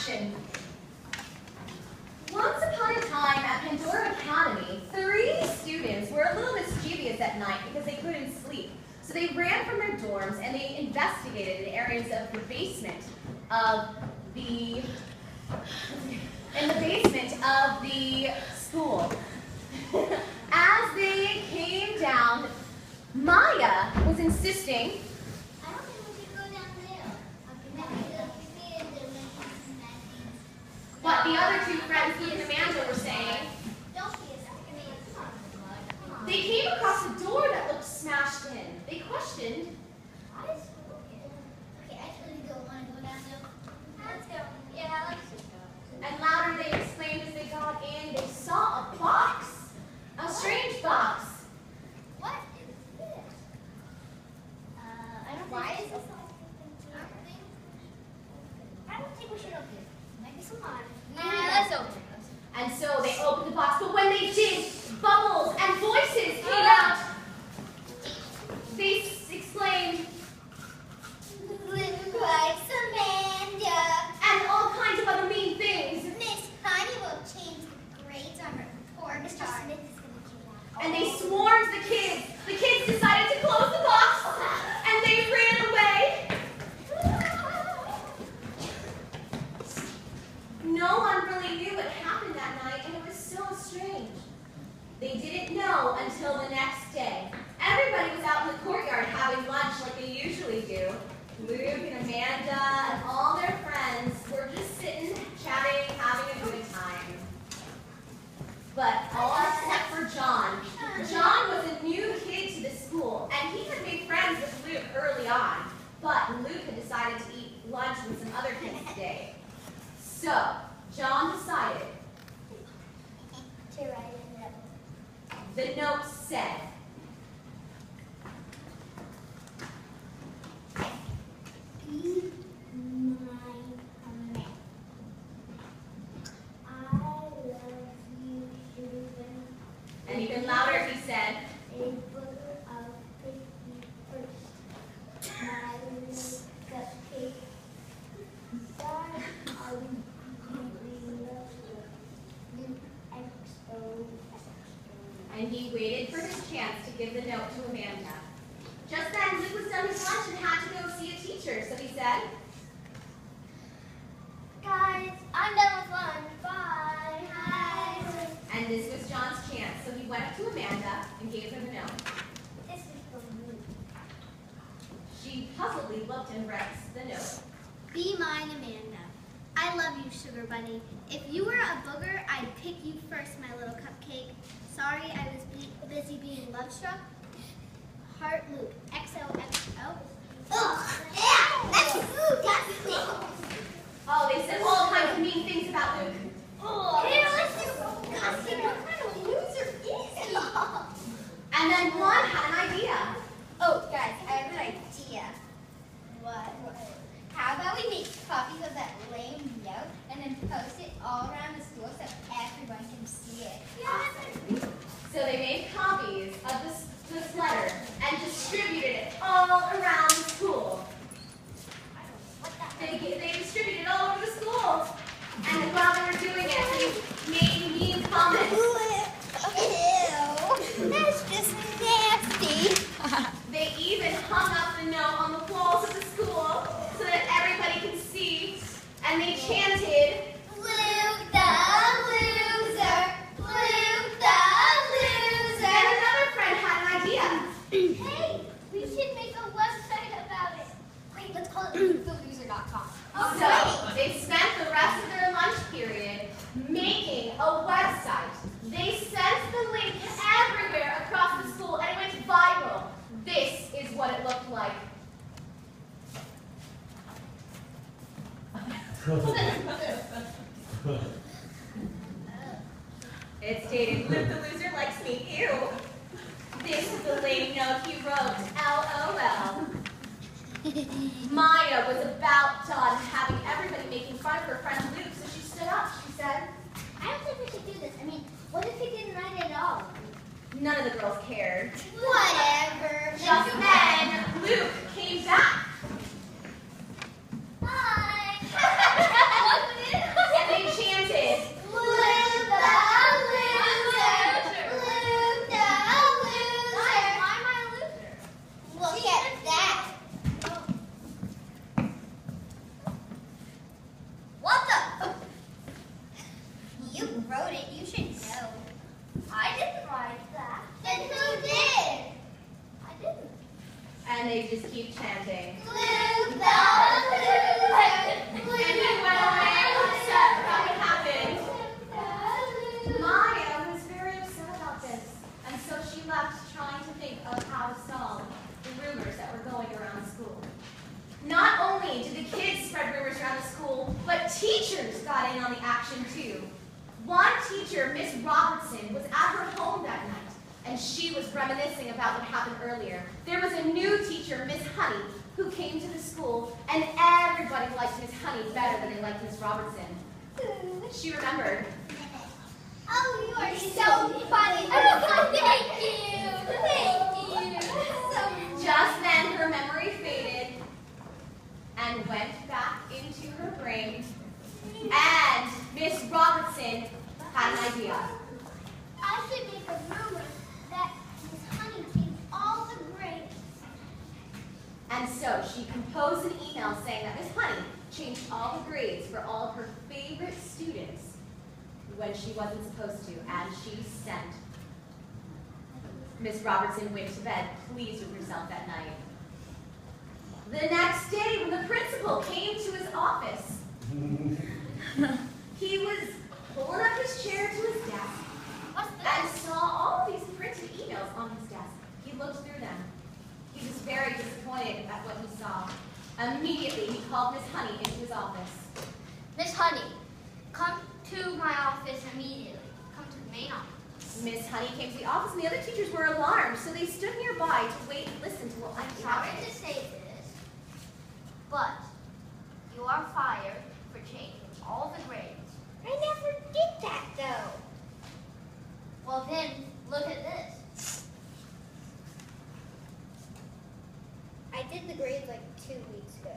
action. Once upon a time at Pandora Academy, 3 students were a little mischievous at night because they couldn't sleep. So they ran from their dorms and they investigated the areas of the basement of the school. As they came down, Maya was insisting, I don't think we should go down there. what the other 2 friends, Luke and Amanda, were saying. Don't be a second. They came across a door that looked smashed in. They questioned, Okay, I actually don't want to go down there. Let's go. Yeah, let's just go. and louder they exclaimed as they got in, they saw a box. A strange box. What is this? I don't Why is this all I don't think we should open it. Maybe some money. Let's open it. And so they opened the box, but when they did, bubbles and voices came out. They exclaimed, Look like Samantha. and all kinds of other mean things. Miss Honey will change the grades on her report. Mr. Smith is going to kill that. And they swarmed the kids. The kids decided to close the box, and they ran away. No one really knew what happened that night, and it was so strange. They didn't know until the next day. Everybody was out in the courtyard having lunch like they usually do. Luke and Amanda and all their friends were just sitting, chatting, having a good time. But all except for John. John was a new kid to the school, and he had made friends with Luke early on. But Luke had decided to eat lunch with some other kids today. So, John decided. To write it up. The note said, Be my man. I love you, Susan. and even louder he said, A booger of picky first. My little cupcake. Sorry, I really love you. XO. and he waited for his chance to give the note to Amanda. Just then, Luke was done his lunch and had to go see a teacher, so he said, Guys, I'm done with lunch. Bye. Hi. and this was John's chance, so he went up to Amanda and gave her the note. This is for me. She puzzledly looked and read the note. Be mine, Amanda. I love you, Sugar Bunny. If you were a booger, I'd pick you first, my little cupcake. Sorry, I was busy being love-struck. Heart Luke. XOXO. Ugh. Yeah. That's food. That's food. Oh, they said all kinds of mean things about Luke. Hey, let's just disgusting. What kind of loser is he? And then one had an idea. Oh, guys, I have an idea. What? How about we make copies of that lame note and then post it all around the school so everyone can see it? So they made copies of this letter and distributed it all around the school. They distributed it all over the school. And while they were doing it, they made mean comments. Ew. That's just nasty. They even hung up the note on the walls of the school so that everybody can see. And they chanted, Luke the loser. Luke the loser. and another friend had an idea. Hey, we should make a website about it. Wait, let's call it LukeTheLoser.com. So they spent the rest of their lunch period making a website. They sent the link everywhere across the school and it went viral. This is what it looked like. It stated, Luke the loser likes me, ew. This is the lame note he wrote, LOL. Maya was about done having everybody making fun of her friend Luke, so she stood up. She said, I don't think we should do this. I mean, what if he didn't write it at all? none of the girls cared. Whatever. Just then, Luke came back. Hi. wrote it. You should know. I didn't write that. Then who did? I didn't. And they just keep chanting. Blue And he went away upset about what happened. Maya was very upset about this, and so she left trying to think of how to solve the rumors that were going around school. Not only did the kids spread rumors around the school, but teachers got in on the action too. One teacher, Miss Robertson, was at her home that night, and she was reminiscing about what happened earlier. There was a new teacher, Miss Honey, who came to the school, and everybody liked Miss Honey better than they liked Miss Robertson. She remembered. Oh, you are so funny. Oh, thank you. Thank you. So Just then, her memory faded and went back into her brain, and Miss Robertson had an idea. I should make a rumor that Miss Honey changed all the grades. And so she composed an email saying that Miss Honey changed all the grades for all of her favorite students when she wasn't supposed to, and she sent. Miss Robertson went to bed pleased with herself that night. The next day, when the principal came to his office, he was pulling up his chair to his desk and saw all of these printed emails on his desk. He looked through them. He was very disappointed at what he saw. Immediately, he called Miss Honey into his office. Miss Honey, come to my office immediately. Come to the main office. Miss Honey came to the office, and the other teachers were alarmed, so they stood nearby to wait and listen to what might be Sorry happening. to say this, but you are fired for changing all the grades. I never did that though. Well then, look at this. I did the grades like 2 weeks ago.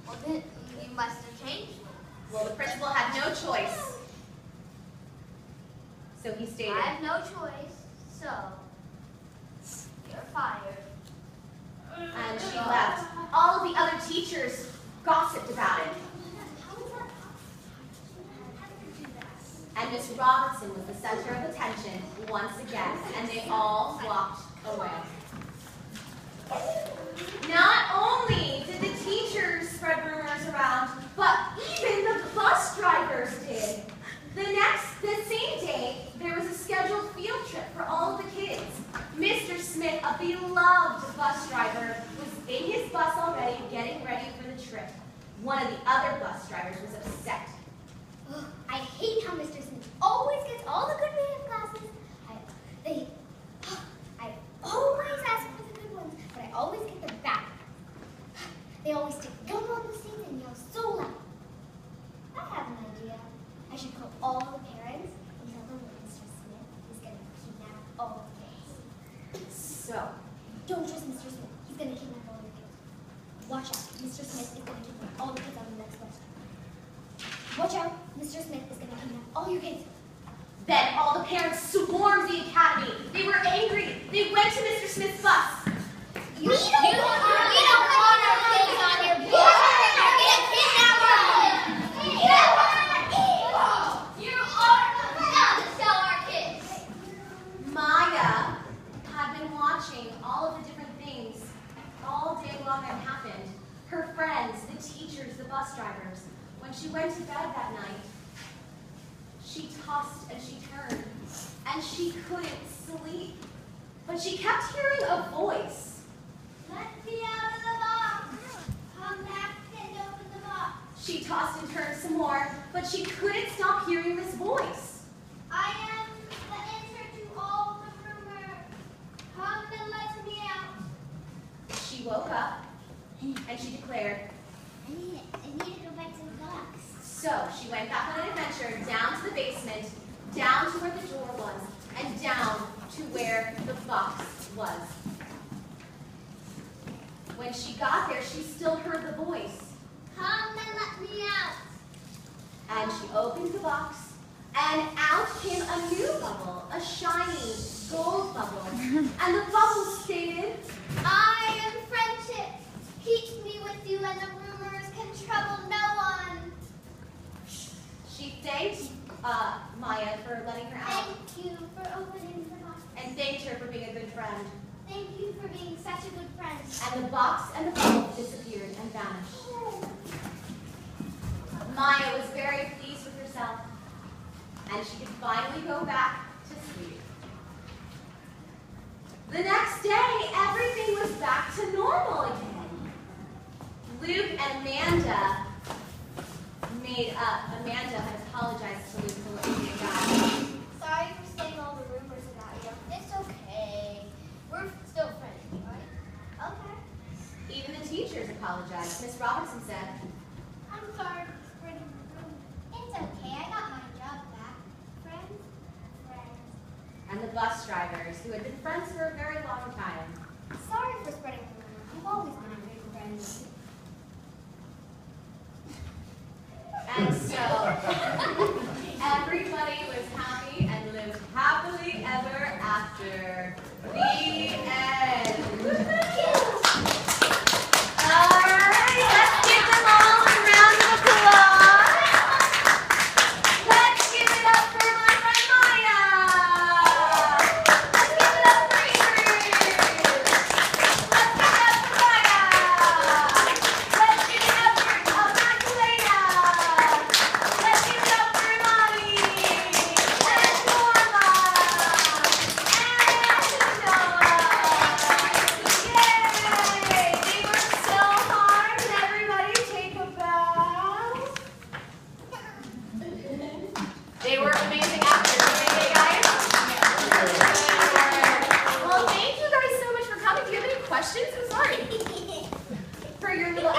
Well then, you must have changed them. Well, the principal had no choice. So he stated, I have no choice, so you're fired. and she left. All of the other teachers gossiped about it. And Miss Robertson was the center of attention once again, and they all walked away. Not only did the teachers spread rumors around, but even the bus drivers did. The same day, there was a scheduled field trip for all of the kids. Mr. Smith, a beloved bus driver, was in his bus already, getting ready for the trip. One of the other bus drivers was upset. Ugh, I hate how Mr. Smith always gets all the good math classes. I always ask for the good ones, but I always get them back. They always stick gum on the seats and yell so loud. I have an idea. I should call all the parents and tell them that Mr. Smith is going to kidnap all the kids. So, Don't trust Mr. Smith. He's going to kidnap all your kids. Watch out. Mr. Smith is going to kidnap all the kids on the next bus. Watch out. Mr. Smith is going to kidnap all your kids. then all the parents swarmed the academy. They were angry. They went to Mr. Smith's bus. We don't want our kids on your bus. You're gonna kidnap us. You are evil. You are not to sell our kids. Maya had been watching all of the different things all day long that happened. Her friends, the teachers, the bus drivers. When she went to bed that night, she tossed and she turned, and she couldn't sleep. But she kept hearing a voice. Let me out of the box. Come back and open the box. She tossed and turned some more, but she couldn't stop hearing this voice. I am the answer to all the rumors. Come and let me out. She woke up, and she declared. I need to go back to the box. So she went back on an adventure down to the basement, down to where the door was, and down to where the box was. When she got there, she still heard the voice. Come and let me out. And she opened the box, and out came a new bubble, a shiny gold bubble. And the bubble stated, I am friendship. Keep me with you and the rumors can trouble no one. Maya for letting her out, Thank you for opening the box. and thanked her for being a good friend. Thank you for being such a good friend. And the box and the bubble disappeared and vanished. Maya was very pleased with herself, and she could finally go back to sleep. The next day, everything was back to normal again. Luke and Amanda made up. Amanda had apologized to Luke for what he had done. Sorry for saying all the rumors about you. It's okay. We're still friends, right? Okay. Even the teachers apologized. Miss Robertson said, I'm sorry for spreading the rumors. It's okay. I got my job back. Friends? Friends. and the bus drivers, who had been friends for a very long time. Sorry for spreading the rumors. You've always been a great friend. And so, everybody was happy and lived happily ever after. The end. All right, let's give them all a round of applause. Let's give it up for my friend Maya. Let's give it up for Ingrid. Let's give it up for Maya. Let's give it up for Magdalena. Let's give it up for Imani and Norma and Noah. Yay! They worked so hard. Can everybody take a bow? They were amazing actors, weren't they, guys? Well, thank you guys so much for coming. Do you have any questions? I'm sorry. For your little